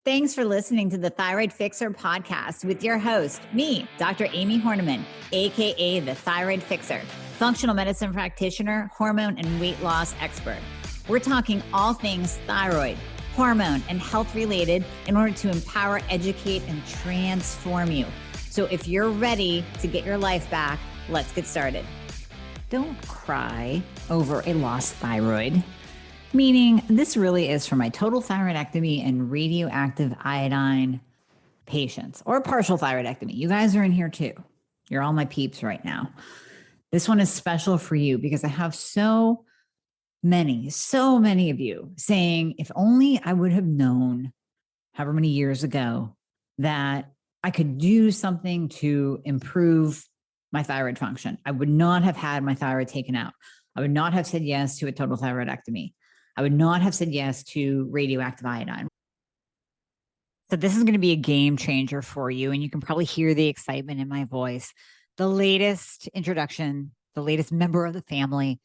Thanks for listening to the Thyroid Fixer podcast with your host, me, Dr. Amie Hornaman, aka the Thyroid Fixer, functional medicine practitioner, hormone and weight loss expert. We're talking all things thyroid, hormone, and health related in order to empower, educate, and transform you. So if you're ready to get your life back, let's get started. Don't cry over a lost thyroid. Meaning this really is for my total thyroidectomy and radioactive iodine patients, or partial thyroidectomy. You guys are in here too. You're all my peeps right now. This one is special for you because I have so many of you saying, if only I would have known however many years ago that I could do something to improve my thyroid function. I would not have had my thyroid taken out. I would not have said yes to a total thyroidectomy. I would not have said yes to radioactive iodine. So this is going to be a game changer for you. And you can probably hear the excitement in my voice. The latest introduction, the latest member of the family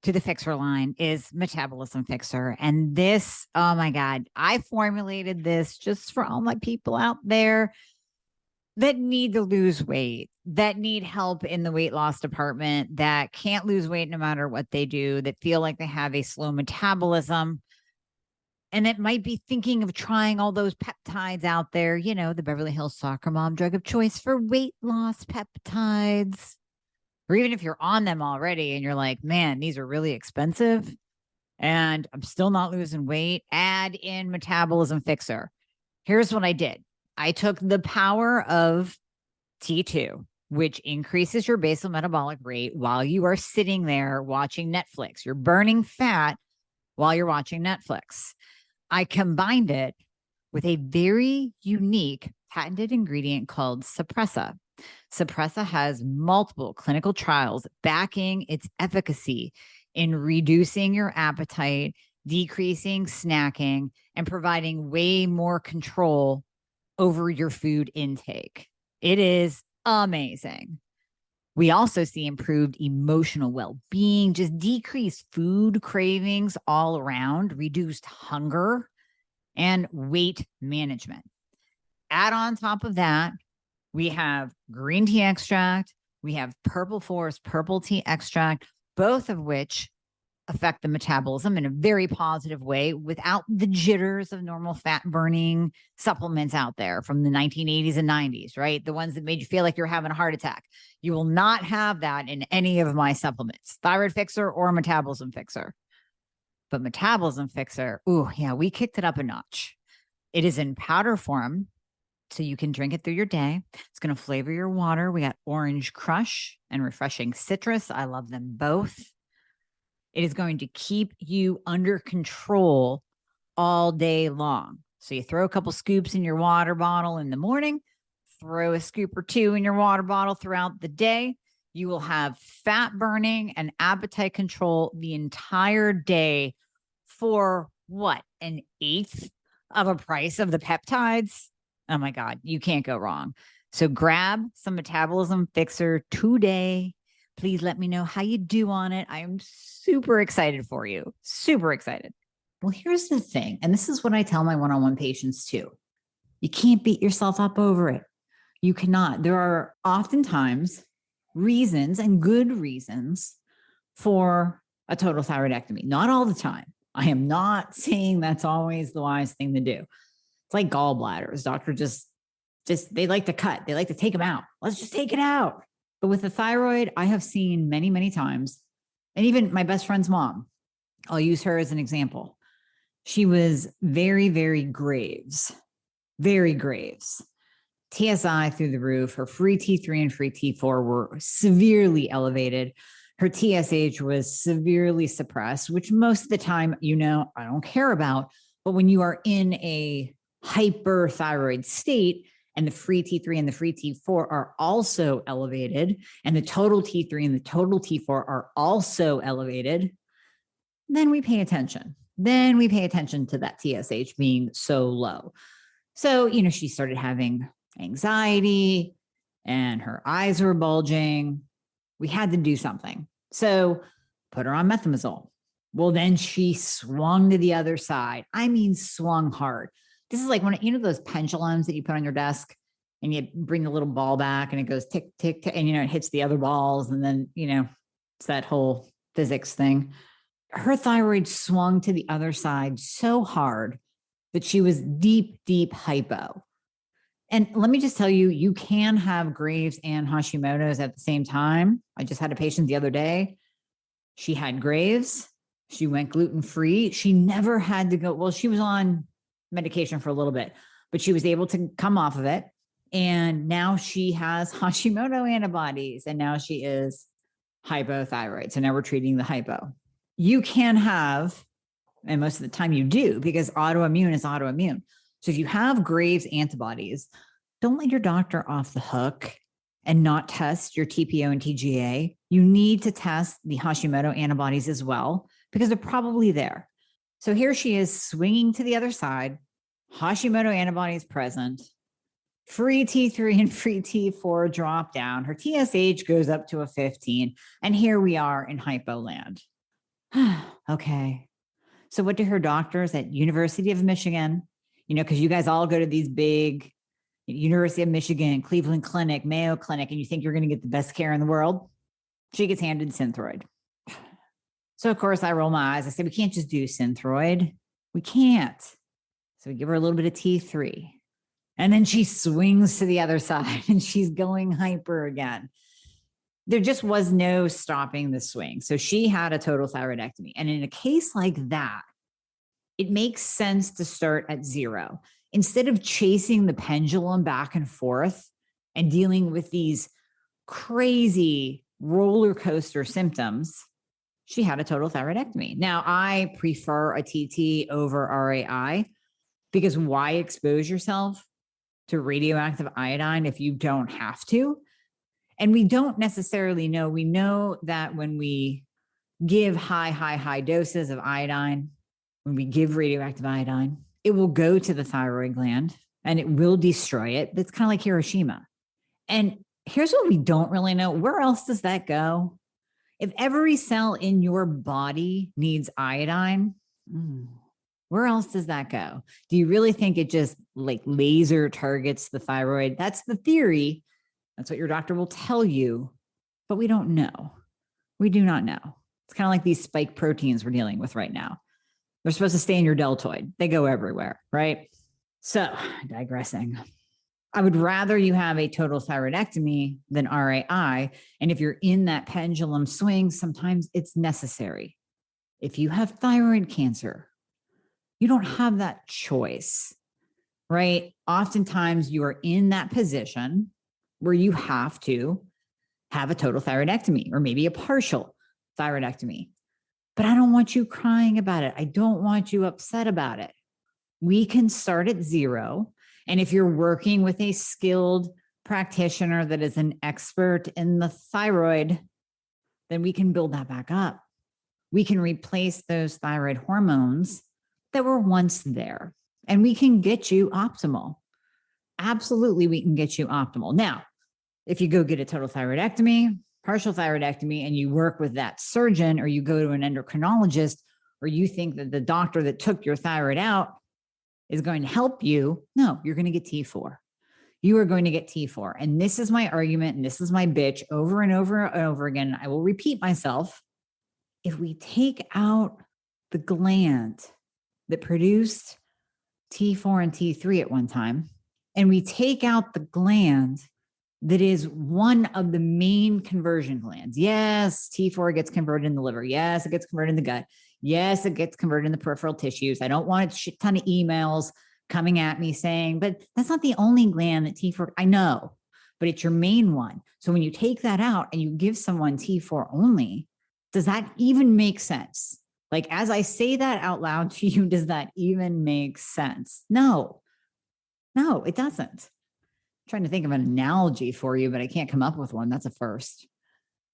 to the Fixer line is Metabolism Fixer. And this, oh my God, I formulated this just for all my people out there that need to lose weight, that need help in the weight loss department, that can't lose weight no matter what they do, that feel like they have a slow metabolism, and that might be thinking of trying all those peptides out there, you know, the Beverly Hills soccer mom drug of choice for weight loss peptides. Or even if you're on them already and you're like, man, these are really expensive and I'm still not losing weight, add in Metabolism Fixer. Here's what I did. I took the power of T2, which increases your basal metabolic rate while you are sitting there watching Netflix. You're burning fat while you're watching Netflix. I combined it with a very unique patented ingredient called Suppressa. Suppressa has multiple clinical trials backing its efficacy in reducing your appetite, decreasing snacking, and providing way more control over your food intake. It is amazing. We also see improved emotional well-being, just decreased food cravings all around, reduced hunger, and weight management. Add on top of that, we have green tea extract, we have purple forest purple tea extract, both of which affect the metabolism in a very positive way without the jitters of normal fat burning supplements out there from the 1980s and 90s, right? The ones that made you feel like you're having a heart attack. You will not have that in any of my supplements, Thyroid Fixer or Metabolism Fixer. But Metabolism Fixer, ooh, yeah, we kicked it up a notch. It is in powder form, so you can drink it through your day. It's going to flavor your water. We got orange crush and refreshing citrus. I love them both. It is going to keep you under control all day long. So you throw a couple scoops in your water bottle in the morning, throw a scoop or two in your water bottle throughout the day. You will have fat burning and appetite control the entire day for what? An eighth of a price of the peptides? Oh my God, you can't go wrong. So grab some Metabolism Fixer today. Please let me know how you do on it. I am super excited for you. Super excited. Well, here's the thing. And this is what I tell my one-on-one patients too. You can't beat yourself up over it. You cannot. There are oftentimes reasons and good reasons for a total thyroidectomy. Not all the time. I am not saying that's always the wise thing to do. It's like gallbladders. Doctor just they like to cut. They like to take them out. Let's just take it out. But with the thyroid, I have seen many, many times, and even my best friend's mom, I'll use her as an example. She was very, very Graves. TSI through the roof. Her free T3 and free T4 were severely elevated. Her TSH was severely suppressed, which most of the time, you know, I don't care about. But when you are in a hyperthyroid state, and the free T3 and the free T4 are also elevated, and the total T3 and the total T4 are also elevated, then we pay attention. Then we pay attention to that TSH being so low. So, you know, she started having anxiety and her eyes were bulging. We had to do something. So put her on methimazole. Well, then she swung to the other side. I mean, swung hard. This is like when, you know, those pendulums that you put on your desk and you bring the little ball back and it goes tick, tick, tick, and, you know, it hits the other balls. And then, you know, it's that whole physics thing. Her thyroid swung to the other side so hard that she was deep, deep hypo. And let me just tell you, you can have Graves and Hashimoto's at the same time. I just had a patient the other day. She had Graves. She went gluten-free. She never had to go. Well, she was on medication for a little bit, but she was able to come off of it. And now she has Hashimoto antibodies, and now she is hypothyroid. So now we're treating the hypo. You can have, and most of the time you do, because autoimmune is autoimmune. So if you have Graves antibodies, don't let your doctor off the hook and not test your TPO and TGA. You need to test the Hashimoto antibodies as well, because they're probably there. So here she is swinging to the other side, Hashimoto antibodies present, free T3 and free T4 drop down. Her TSH goes up to a 15. And here we are in hypoland. Okay. So what do her doctors at University of Michigan, you know, because you guys all go to these big University of Michigan, Cleveland Clinic, Mayo Clinic, and you think you're going to get the best care in the world? She gets handed Synthroid. So of course I roll my eyes. I say, we can't just do Synthroid. We can't. So we give her a little bit of T3. And then she swings to the other side and she's going hyper again. There just was no stopping the swing. So she had a total thyroidectomy. And in a case like that, it makes sense to start at 0. Instead of chasing the pendulum back and forth and dealing with these crazy roller coaster symptoms, she had a total thyroidectomy. Now, I prefer a TT over RAI, because why expose yourself to radioactive iodine if you don't have to? And we don't necessarily know. We know that when we give high doses of iodine, when we give radioactive iodine, it will go to the thyroid gland and it will destroy it. That's kind of like Hiroshima. And here's what we don't really know. Where else does that go? If every cell in your body needs iodine, where else does that go? Do you really think it just like laser targets the thyroid? That's the theory. That's what your doctor will tell you, but we don't know. We do not know. It's kind of like these spike proteins we're dealing with right now. They're supposed to stay in your deltoid. They go everywhere, right? So, digressing. I would rather you have a total thyroidectomy than RAI. And if you're in that pendulum swing, sometimes it's necessary. If you have thyroid cancer, you don't have that choice, right? Oftentimes you are in that position where you have to have a total thyroidectomy or maybe a partial thyroidectomy. But I don't want you crying about it. I don't want you upset about it. We can start at 0. And if you're working with a skilled practitioner that is an expert in the thyroid, then we can build that back up. We can replace those thyroid hormones that were once there, and we can get you optimal. Absolutely, we can get you optimal. Now, if you go get a total thyroidectomy, partial thyroidectomy, and you work with that surgeon, or you go to an endocrinologist, or you think that the doctor that took your thyroid out is going to help you, no, you're going to get T4. You are going to get T4. And this is my argument, and this is my bitch over and over and over again. I will repeat myself. If we take out the gland that produced T4 and T3 at one time, and we take out the gland that is one of the main conversion glands. Yes, T4 gets converted in the liver. Yes, it gets converted in the gut. Yes, it gets converted in the peripheral tissues. I don't want a shit ton of emails coming at me saying, but that's not the only gland that T4, I know, but it's your main one. So when you take that out and you give someone T4 only, does that even make sense? Like, as I say that out loud to you, does that even make sense? No, it doesn't. I'm trying to think of an analogy for you, but I can't come up with one. That's a first.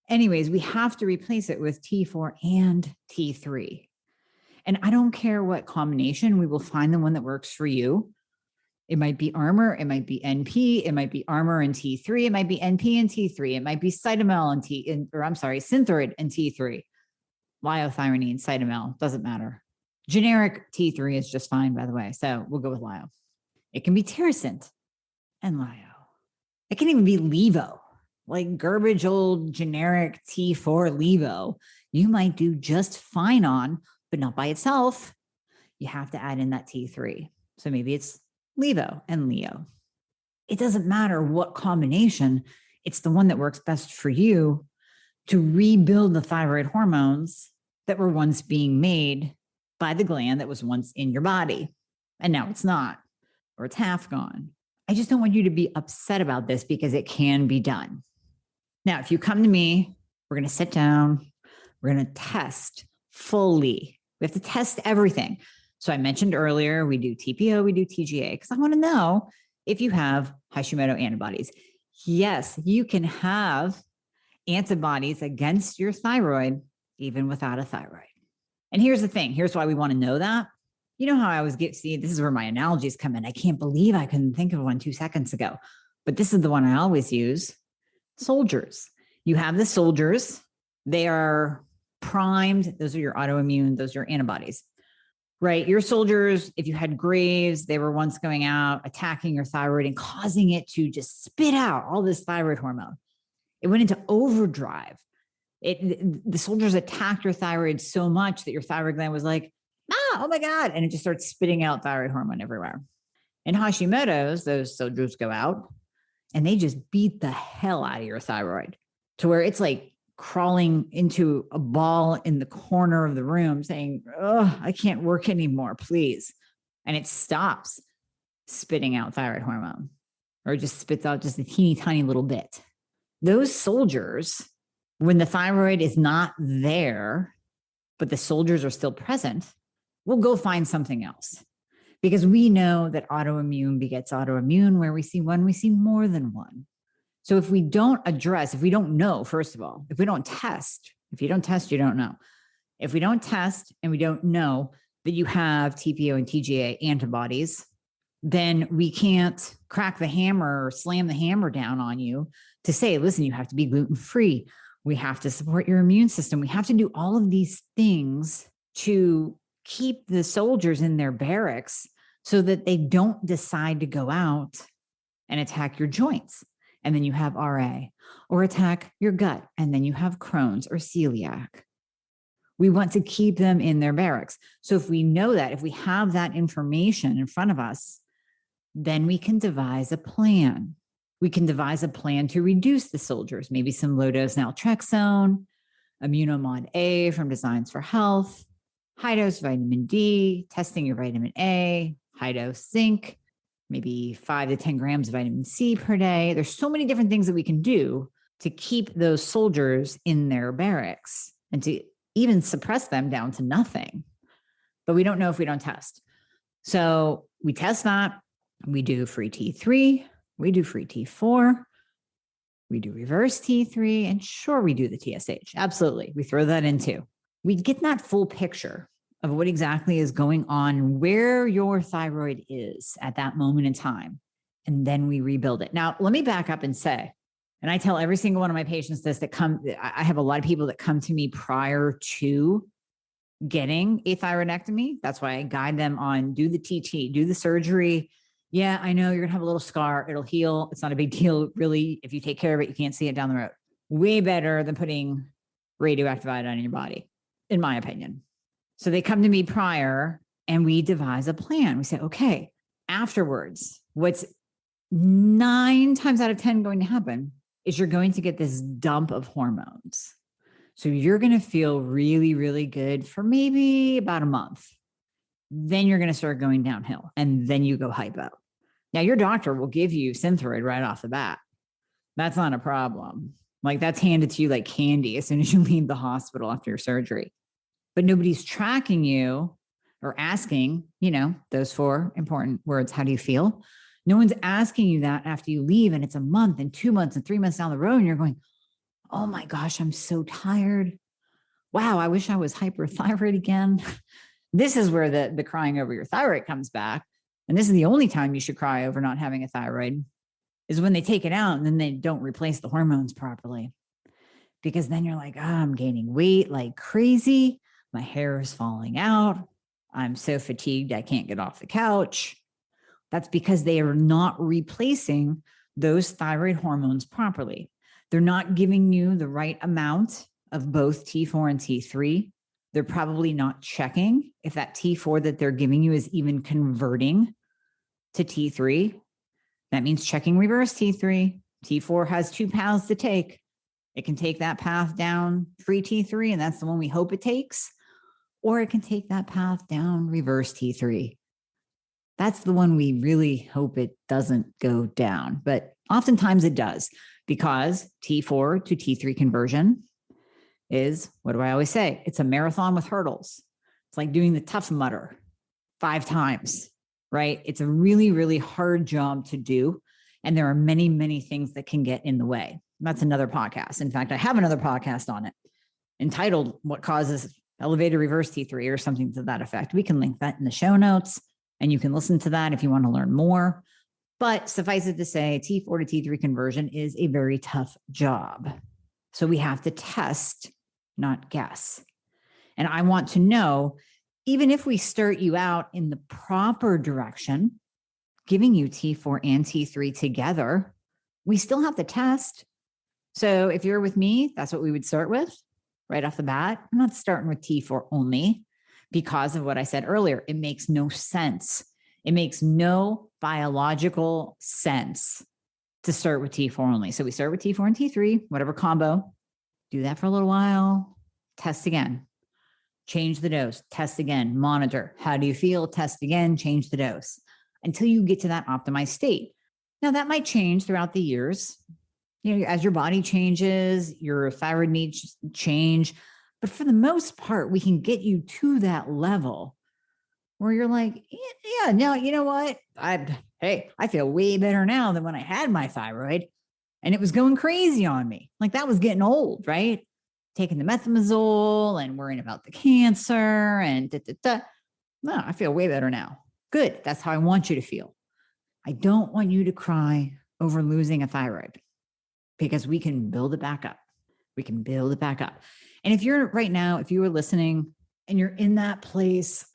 Anyways, we have to replace it with T4 and T3. And I don't care what combination, we will find the one that works for you. It might be Armor, it might be NP, it might be Armor and T3, it might be NP and T3, it might be Cytomel and Synthroid and T3. Liothyronine, Cytomel, doesn't matter. Generic T3 is just fine, by the way. So we'll go with Lio. It can be tyrosine and lyo. It can even be levo, like garbage old generic T4 levo. You might do just fine on, but not by itself. You have to add in that T3. So maybe it's levo and leo. It doesn't matter what combination, it's the one that works best for you to rebuild the thyroid hormones that were once being made by the gland that was once in your body. And now it's not, or it's half gone. I just don't want you to be upset about this because it can be done. Now, if you come to me, we're going to sit down, we're going to test fully. We have to test everything. So I mentioned earlier, we do TPO, we do TGA, because I want to know if you have Hashimoto antibodies. Yes, you can have antibodies against your thyroid, even without a thyroid. And here's the thing. Here's why we want to know that. You know how I always see, this is where my analogies come in. I can't believe I couldn't think of one 2 seconds ago, but this is the one I always use. Soldiers. You have the soldiers. They are primed. Those are your autoimmune. Those are your antibodies, right? Your soldiers, if you had Graves, they were once going out, attacking your thyroid and causing it to just spit out all this thyroid hormone. It went into overdrive. The soldiers attacked your thyroid so much that your thyroid gland was like, oh my God. And it just starts spitting out thyroid hormone everywhere. In Hashimoto's, those soldiers go out and they just beat the hell out of your thyroid to where it's like crawling into a ball in the corner of the room saying, oh, I can't work anymore, please. And it stops spitting out thyroid hormone or just spits out just a teeny tiny little bit. Those soldiers, when the thyroid is not there, but the soldiers are still present, we'll go find something else because we know that autoimmune begets autoimmune. Where we see one, we see more than one. So if we don't address, if we don't know, first of all, if we don't test, if you don't test, you don't know. If we don't test and we don't know that you have TPO and TGA antibodies, then we can't crack the hammer or slam the hammer down on you to say, listen, you have to be gluten-free. We have to support your immune system. We have to do all of these things to keep the soldiers in their barracks so that they don't decide to go out and attack your joints. And then you have RA, or attack your gut. And then you have Crohn's or celiac. We want to keep them in their barracks. So if we know that, if we have that information in front of us, then we can devise a plan. We can devise a plan to reduce the soldiers, maybe some low-dose naltrexone, Immunomod A from Designs for Health, high-dose vitamin D, testing your vitamin A, high-dose zinc, maybe 5 to 10 grams of vitamin C per day. There's so many different things that we can do to keep those soldiers in their barracks and to even suppress them down to nothing. But we don't know if we don't test. So we test that. We do free T3. We do free T4. We do reverse T3. And sure, we do the TSH. Absolutely. We throw that in too. We get that full picture of what exactly is going on, where your thyroid is at that moment in time. And then we rebuild it. Now, let me back up and say, and I tell every single one of my patients this, I have a lot of people that come to me prior to getting a thyroidectomy. That's why I guide them on do the TT, do the surgery. Yeah, I know you're going to have a little scar. It'll heal. It's not a big deal, really. If you take care of it, you can't see it down the road. Way better than putting radioactive iodine in your body, in my opinion. So they come to me prior and we devise a plan. We say, okay, afterwards, what's 9 times out of 10 going to happen is you're going to get this dump of hormones. So you're going to feel really, really good for maybe about a month. Then you're going to start going downhill and then you go hypo. Now your doctor will give you Synthroid right off the bat. That's not a problem. Like that's handed to you like candy as soon as you leave the hospital after your surgery. But nobody's tracking you or asking, those 4 important words. How do you feel? No one's asking you that after you leave and it's a month and 2 months and 3 months down the road and you're going, oh my gosh, I'm so tired. Wow, I wish I was hyperthyroid again. This is where the crying over your thyroid comes back. And this is the only time you should cry over not having a thyroid is when they take it out and then they don't replace the hormones properly. Because then you're like, I'm gaining weight like crazy. My hair is falling out. I'm so fatigued, I can't get off the couch. That's because they are not replacing those thyroid hormones properly. They're not giving you the right amount of both T4 and T3. They're probably not checking if that T4 that they're giving you is even converting to T3. That means checking reverse T3. T4 has 2 paths to take. It can take that path down free T3, and that's the one we hope it takes, or it can take that path down reverse T3. That's the one we really hope it doesn't go down, but oftentimes it does, because T4 to T3 conversion is, what do I always say? It's a marathon with hurdles. It's like doing the Tough Mudder 5 times, right? It's a really, really hard job to do. And there are many, many things that can get in the way. That's another podcast. In fact, I have another podcast on it entitled What Causes Elevated Reverse T3 or something to that effect. We can link that in the show notes, and you can listen to that if you want to learn more. But suffice it to say, T4 to T3 conversion is a very tough job. So we have to test, not guess. And I want to know, even if we start you out in the proper direction, giving you T4 and T3 together, we still have to test. So if you're with me, that's what we would start with right off the bat. I'm not starting with T4 only because of what I said earlier. It makes no sense. It makes no biological sense to start with T4 only. So we start with T4 and T3, whatever combo. Do that for a little while. Test again. Change the dose. Test again. Monitor. How do you feel? Test again. Change the dose until you get to that optimized state. Now, that might change throughout the years. As your body changes, your thyroid needs change. But for the most part, we can get you to that level where you're like, yeah, no, you know what? I feel way better now than when I had my thyroid and it was going crazy on me. Like that was getting old, right? Taking the methimazole and worrying about the cancer and No, I feel way better now. Good. That's how I want you to feel. I don't want you to cry over losing a thyroid, because we can build it back up. We can build it back up. And if you're right now, if you were listening and you're in that place,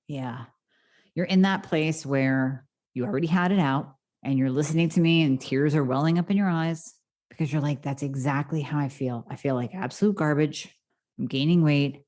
you're in that place where you already had it out and you're listening to me and tears are welling up in your eyes because you're like, that's exactly how I feel. I feel like absolute garbage. I'm gaining weight.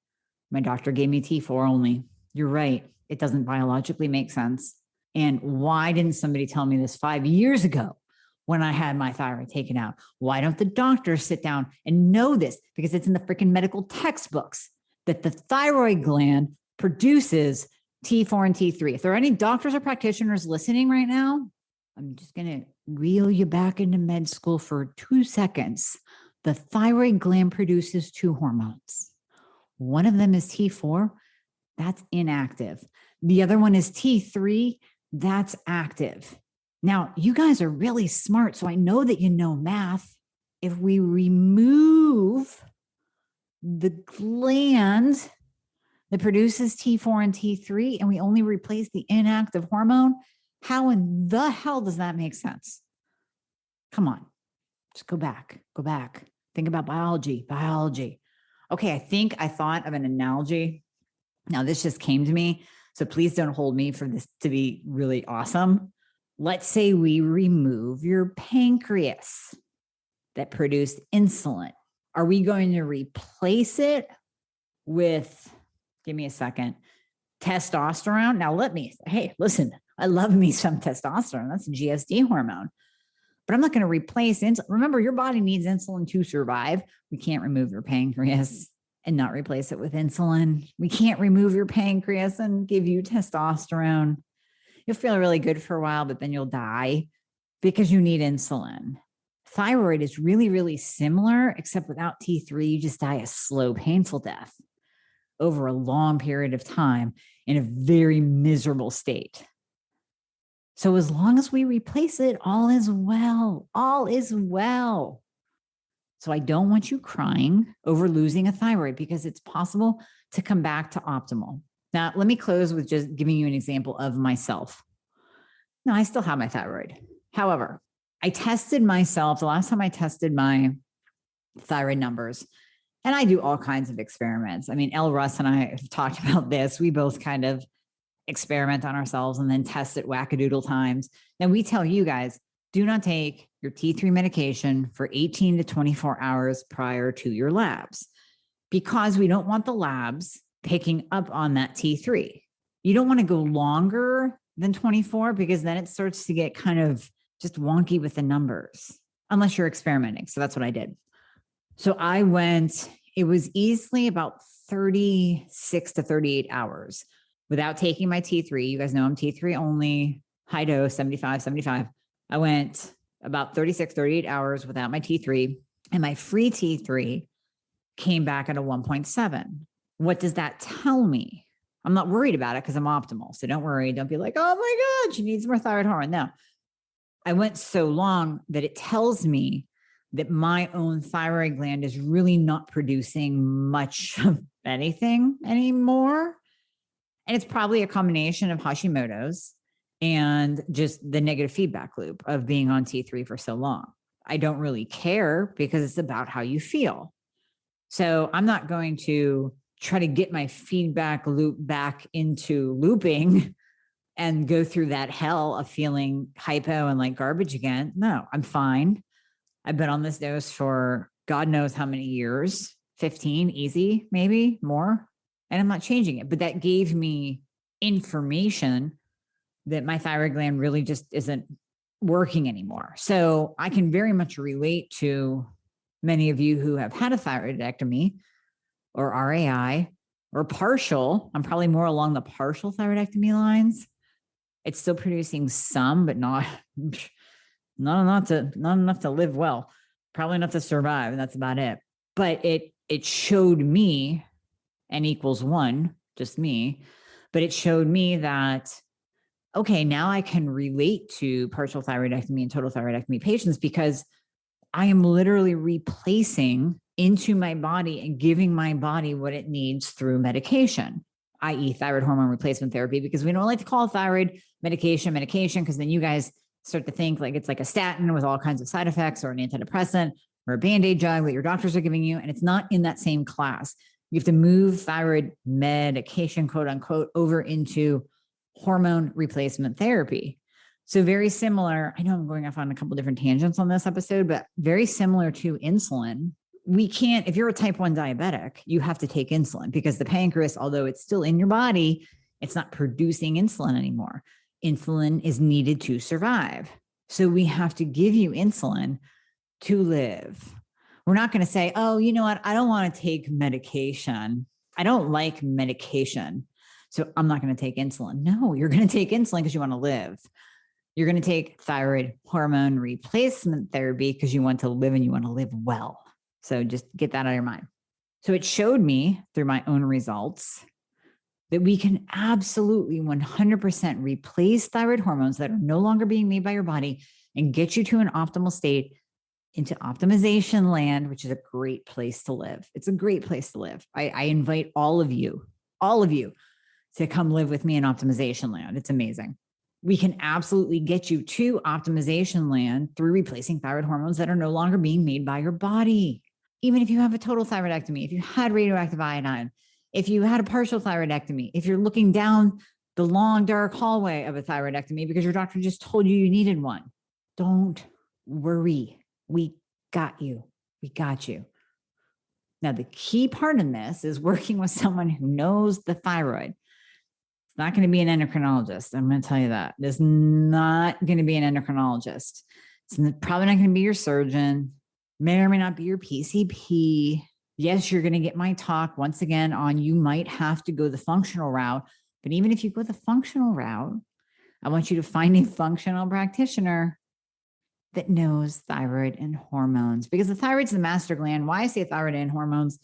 My doctor gave me T4 only. You're right. It doesn't biologically make sense. And why didn't somebody tell me this 5 years ago when I had my thyroid taken out? Why don't the doctors sit down and know this? Because it's in the freaking medical textbooks that the thyroid gland produces T4 and T3. If there are any doctors or practitioners listening right now, I'm just going to reel you back into med school for 2 seconds. The thyroid gland produces 2 hormones. One of them is T4. That's inactive. The other one is T3. That's active. Now, you guys are really smart, so I know that you know math. If we remove the gland that produces T4 and T3 and we only replace the inactive hormone, how in the hell does that make sense? Come on, just go back. Think about biology. Okay, I think I thought of an analogy. Now, this just came to me, so please don't hold me for this to be really awesome. Let's say we remove your pancreas that produced insulin. Are we going to replace it with, give me a second, testosterone? Now listen, I love me some testosterone. That's a GSD hormone. But I'm not going to replace insulin. Remember, your body needs insulin to survive. We can't remove your pancreas and not replace it with insulin. We can't remove your pancreas and give you testosterone. You'll feel really good for a while, but then you'll die because you need insulin. Thyroid is really, really similar, except without T3, you just die a slow, painful death over a long period of time in a very miserable state. So as long as we replace it, all is well. All is well. So I don't want you crying over losing a thyroid because it's possible to come back to optimal. Now, let me close with just giving you an example of myself. Now, I still have my thyroid. However, I tested myself the last time I tested my thyroid numbers, and I do all kinds of experiments. I mean, Elle Russ and I have talked about this. We both kind of experiment on ourselves and then test it wackadoodle times. Now we tell you guys, do not take your T3 medication for 18 to 24 hours prior to your labs, because we don't want the labs picking up on that T3. You don't want to go longer than 24 because then it starts to get kind of just wonky with the numbers, unless you're experimenting. So that's what I did. So I went, it was easily about 36 to 38 hours without taking my T3. You guys know I'm T3 only, high dose, 75. I went about 36, 38 hours without my T3, and my free T3 came back at a 1.7. What does that tell me? I'm not worried about it because I'm optimal. So don't worry. Don't be like, oh my God, she needs more thyroid hormone. No, I went so long that it tells me that my own thyroid gland is really not producing much of anything anymore. And it's probably a combination of Hashimoto's and just the negative feedback loop of being on T3 for so long. I don't really care because it's about how you feel. So I'm not going to try to get my feedback loop back into looping and go through that hell of feeling hypo and like garbage again. No, I'm fine. I've been on this dose for God knows how many years, 15, easy, maybe more. And I'm not changing it. But that gave me information that my thyroid gland really just isn't working anymore. So I can very much relate to many of you who have had a thyroidectomy or RAI or partial. I'm probably more along the partial thyroidectomy lines. It's still producing some, but not enough to live well, probably enough to survive. And that's about it. But it showed me N equals 1, just me, but it showed me that, okay, now I can relate to partial thyroidectomy and total thyroidectomy patients because I am literally replacing into my body and giving my body what it needs through medication, i.e. thyroid hormone replacement therapy, because we don't like to call thyroid medication, because then you guys start to think like it's like a statin with all kinds of side effects or an antidepressant or a Band-Aid drug that your doctors are giving you. And it's not in that same class. You have to move thyroid medication, quote unquote, over into hormone replacement therapy. So very similar. I know I'm going off on a couple of different tangents on this episode, but very similar to insulin. We can't, if you're a type 1 diabetic, you have to take insulin because the pancreas, although it's still in your body, it's not producing insulin anymore. Insulin is needed to survive. So we have to give you insulin to live. We're not going to say, oh, you know what? I don't want to take medication. I don't like medication, so I'm not going to take insulin. No, you're going to take insulin because you want to live. You're going to take thyroid hormone replacement therapy because you want to live and you want to live well. So just get that out of your mind. So it showed me through my own results that we can absolutely 100% replace thyroid hormones that are no longer being made by your body and get you to an optimal state into optimization land, which is a great place to live. It's a great place to live. I invite all of you to come live with me in optimization land. It's amazing. We can absolutely get you to optimization land through replacing thyroid hormones that are no longer being made by your body. Even if you have a total thyroidectomy, if you had radioactive iodine, if you had a partial thyroidectomy, if you're looking down the long, dark hallway of a thyroidectomy because your doctor just told you you needed one, don't worry. We got you. We got you. Now, the key part in this is working with someone who knows the thyroid. It's not going to be an endocrinologist. I'm going to tell you that. It's not going to be an endocrinologist. It's probably not going to be your surgeon. May or may not be your PCP. Yes, you're going to get my talk once again on you might have to go the functional route. But even if you go the functional route, I want you to find a functional practitioner that knows thyroid and hormones, because the thyroid's the master gland. Why I say thyroid and hormones?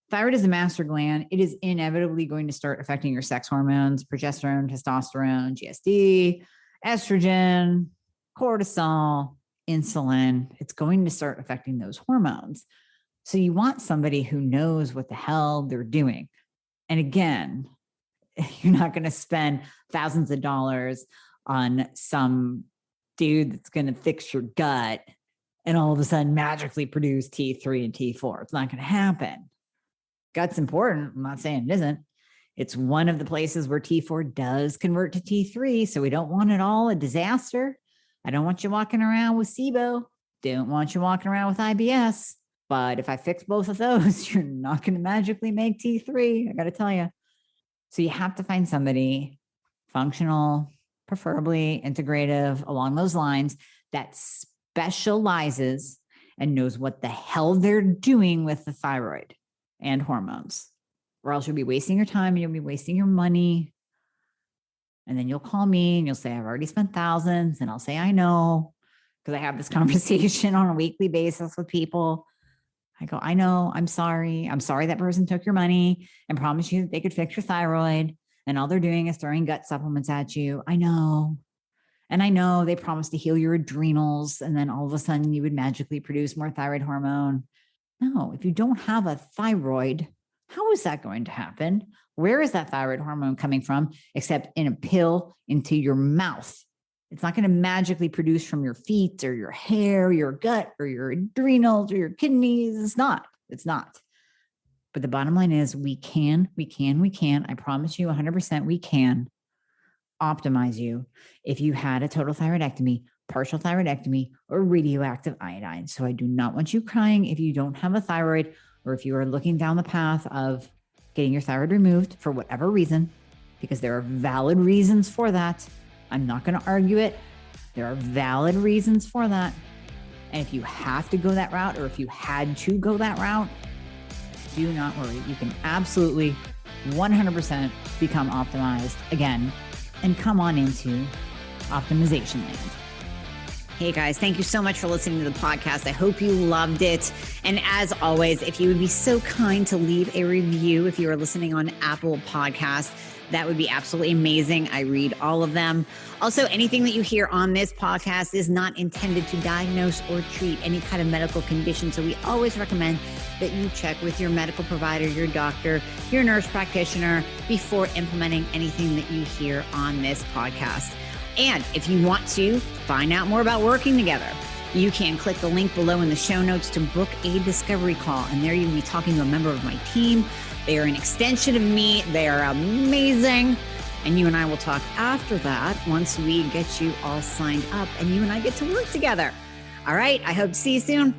Thyroid is the master gland. It is inevitably going to start affecting your sex hormones, progesterone, testosterone, GSD, estrogen, cortisol, insulin. It's going to start affecting those hormones. So you want somebody who knows what the hell they're doing. And again, you're not going to spend thousands of dollars on some dude that's going to fix your gut and all of a sudden magically produce T3 and T4. It's not going to happen. Gut's important. I'm not saying it isn't. It's one of the places where T4 does convert to T3. So we don't want it all a disaster. I don't want you walking around with SIBO. Don't want you walking around with IBS. But if I fix both of those, you're not going to magically make T3. I got to tell you. So you have to find somebody functional, preferably integrative along those lines, that specializes and knows what the hell they're doing with the thyroid and hormones. Or else you'll be wasting your time and you'll be wasting your money. And then you'll call me and you'll say, I've already spent thousands. And I'll say, I know, because I have this conversation on a weekly basis with people. I go, I know, I'm sorry. I'm sorry that person took your money and promised you that they could fix your thyroid. And all they're doing is throwing gut supplements at you. I know. And I know they promised to heal your adrenals. And then all of a sudden you would magically produce more thyroid hormone. No, if you don't have a thyroid, how is that going to happen? Where is that thyroid hormone coming from except in a pill into your mouth? It's not going to magically produce from your feet or your hair, or your gut or your adrenals or your kidneys. It's not. But the bottom line is we can. I promise you 100% we can optimize you if you had a total thyroidectomy, partial thyroidectomy, or radioactive iodine. So I do not want you crying if you don't have a thyroid, or if you are looking down the path of getting your thyroid removed for whatever reason, because there are valid reasons for that. I'm not going to argue it. There are valid reasons for that. And if you have to go that route, or if you had to go that route, do not worry. You can absolutely 100% become optimized again and come on into optimization land. Hey guys, thank you so much for listening to the podcast. I hope you loved it. And as always, if you would be so kind to leave a review if you are listening on Apple Podcasts, that would be absolutely amazing. I read all of them. Also, anything that you hear on this podcast is not intended to diagnose or treat any kind of medical condition. So we always recommend that you check with your medical provider, your doctor, your nurse practitioner before implementing anything that you hear on this podcast. And if you want to find out more about working together, you can click the link below in the show notes to book a discovery call. And there you'll be talking to a member of my team. They are an extension of me. They are amazing. And you and I will talk after that once we get you all signed up and you and I get to work together. All right. I hope to see you soon.